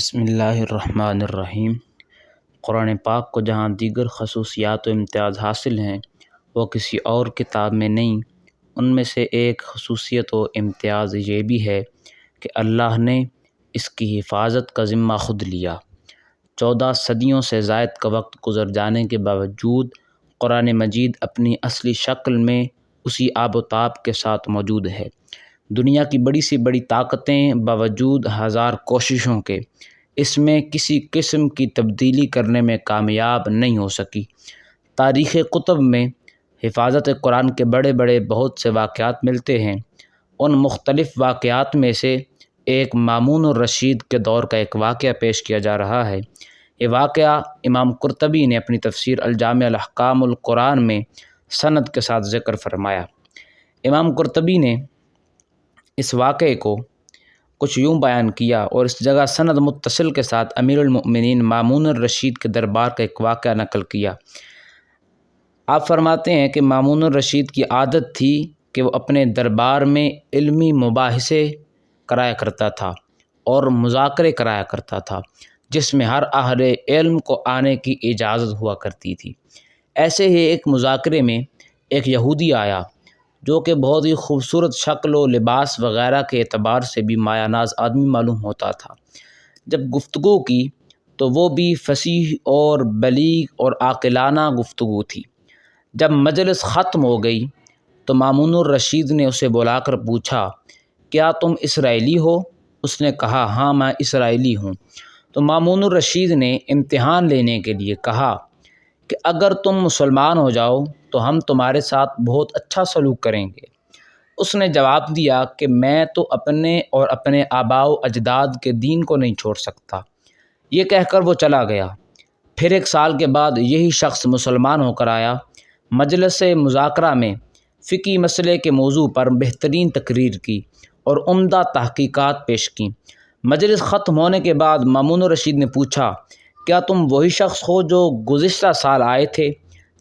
بسم اللہ الرحمن الرحیم۔ قرآن پاک کو جہاں دیگر خصوصیات و امتیاز حاصل ہیں وہ کسی اور کتاب میں نہیں۔ ان میں سے ایک خصوصیت و امتیاز یہ بھی ہے کہ اللہ نے اس کی حفاظت کا ذمہ خود لیا۔ 14 صدیوں سے زائد کا وقت گزر جانے کے باوجود قرآن مجید اپنی اصلی شکل میں اسی آب و تاب کے ساتھ موجود ہے۔ دنیا کی بڑی سی بڑی طاقتیں باوجود ہزار کوششوں کے اس میں کسی قسم کی تبدیلی کرنے میں کامیاب نہیں ہو سکی۔ تاریخ کتب میں حفاظت قرآن کے بڑے بڑے بہت سے واقعات ملتے ہیں۔ ان مختلف واقعات میں سے ایک مامون الرشید کے دور کا ایک واقعہ پیش کیا جا رہا ہے۔ یہ واقعہ امام قرطبی نے اپنی تفسیر الجامع الاحکام القرآن میں سند کے ساتھ ذکر فرمایا۔ امام قرطبی نے اس واقعے کو کچھ یوں بیان کیا اور اس جگہ سند متصل کے ساتھ امیر المؤمنین مامون الرشید کے دربار کا ایک واقعہ نقل کیا۔ آپ فرماتے ہیں کہ مامون الرشید کی عادت تھی کہ وہ اپنے دربار میں علمی مباحثے کرایا کرتا تھا اور مذاکرے کرایا کرتا تھا، جس میں ہر اہل علم کو آنے کی اجازت ہوا کرتی تھی۔ ایسے ہی ایک مذاکرے میں ایک یہودی آیا جو کہ بہت ہی خوبصورت شکل و لباس وغیرہ کے اعتبار سے بھی مایہ ناز آدمی معلوم ہوتا تھا۔ جب گفتگو کی تو وہ بھی فصیح اور بلیغ اور عاقلانہ گفتگو تھی۔ جب مجلس ختم ہو گئی تو مامون الرشید نے اسے بلا کر پوچھا، کیا تم اسرائیلی ہو؟ اس نے کہا، ہاں میں اسرائیلی ہوں۔ تو مامون الرشید نے امتحان لینے کے لیے کہا کہ اگر تم مسلمان ہو جاؤ تو ہم تمہارے ساتھ بہت اچھا سلوک کریں گے۔ اس نے جواب دیا کہ میں تو اپنے اور اپنے آباء و اجداد کے دین کو نہیں چھوڑ سکتا۔ یہ کہہ کر وہ چلا گیا۔ پھر 1 سال کے بعد یہی شخص مسلمان ہو کر آیا۔ مجلس مذاکرہ میں فقہی مسئلے کے موضوع پر بہترین تقریر کی اور عمدہ تحقیقات پیش کیں۔ مجلس ختم ہونے کے بعد مامون الرشید نے پوچھا، کیا تم وہی شخص ہو جو گزشتہ سال آئے تھے؟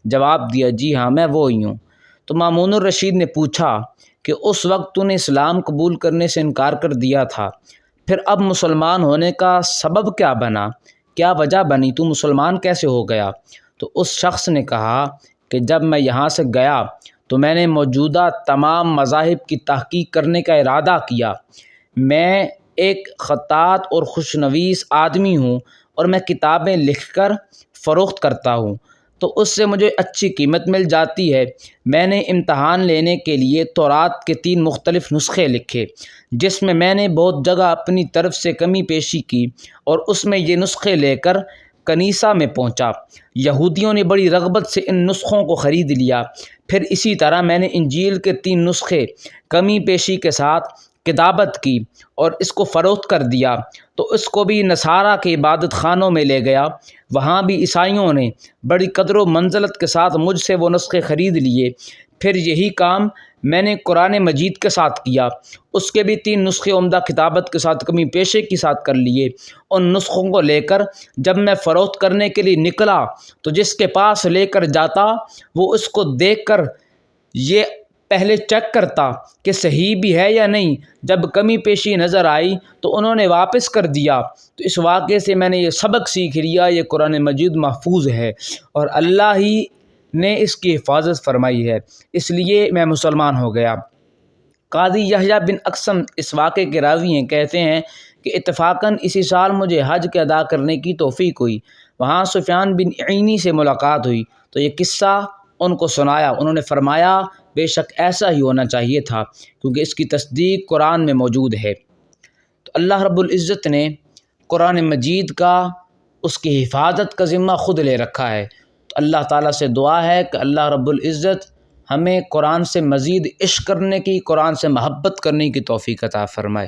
جواب دیا، جی ہاں میں وہی ہوں۔ تو مامون الرشید نے پوچھا کہ اس وقت تو نے اسلام قبول کرنے سے انکار کر دیا تھا، پھر اب مسلمان ہونے کا سبب کیا بنا؟ کیا وجہ بنی؟ تو مسلمان کیسے ہو گیا؟ تو اس شخص نے کہا کہ جب میں یہاں سے گیا تو میں نے موجودہ تمام مذاہب کی تحقیق کرنے کا ارادہ کیا۔ میں ایک خطاط اور خوشنویس آدمی ہوں اور میں کتابیں لکھ کر فروخت کرتا ہوں تو اس سے مجھے اچھی قیمت مل جاتی ہے۔ میں نے امتحان لینے کے لیے تورات کے 3 مختلف نسخے لکھے، جس میں میں نے بہت جگہ اپنی طرف سے کمی پیشی کی اور اس میں یہ نسخے لے کر کنیسہ میں پہنچا۔ یہودیوں نے بڑی رغبت سے ان نسخوں کو خرید لیا۔ پھر اسی طرح میں نے انجیل کے 3 نسخے کمی پیشی کے ساتھ کتابت کی اور اس کو فروخت کر دیا، تو اس کو بھی نصارہ کے عبادت خانوں میں لے گیا۔ وہاں بھی عیسائیوں نے بڑی قدر و منزلت کے ساتھ مجھ سے وہ نسخے خرید لیے۔ پھر یہی کام میں نے قرآن مجید کے ساتھ کیا، اس کے بھی 3 نسخے عمدہ کتابت کے ساتھ کمی پیشے کے ساتھ کر لیے۔ ان نسخوں کو لے کر جب میں فروخت کرنے کے لیے نکلا تو جس کے پاس لے کر جاتا وہ اس کو دیکھ کر یہ پہلے چیک کرتا کہ صحیح بھی ہے یا نہیں۔ جب کمی پیشی نظر آئی تو انہوں نے واپس کر دیا۔ تو اس واقعے سے میں نے یہ سبق سیکھ لیا، یہ قرآن مجید محفوظ ہے اور اللہ ہی نے اس کی حفاظت فرمائی ہے، اس لیے میں مسلمان ہو گیا۔ قاضی یحییٰ بن اقسم اس واقعے کے راوی ہیں، کہتے ہیں کہ اتفاقاً اسی سال مجھے حج کے ادا کرنے کی توفیق ہوئی۔ وہاں سفیان بن عینی سے ملاقات ہوئی تو یہ قصہ ان کو سنایا۔ انہوں نے فرمایا، بے شک ایسا ہی ہونا چاہیے تھا کیونکہ اس کی تصدیق قرآن میں موجود ہے۔ تو اللہ رب العزت نے قرآن مجید کا، اس کی حفاظت کا ذمہ خود لے رکھا ہے۔ تو اللہ تعالیٰ سے دعا ہے کہ اللہ رب العزت ہمیں قرآن سے مزید عشق کرنے کی، قرآن سے محبت کرنے کی توفیق عطا فرمائے۔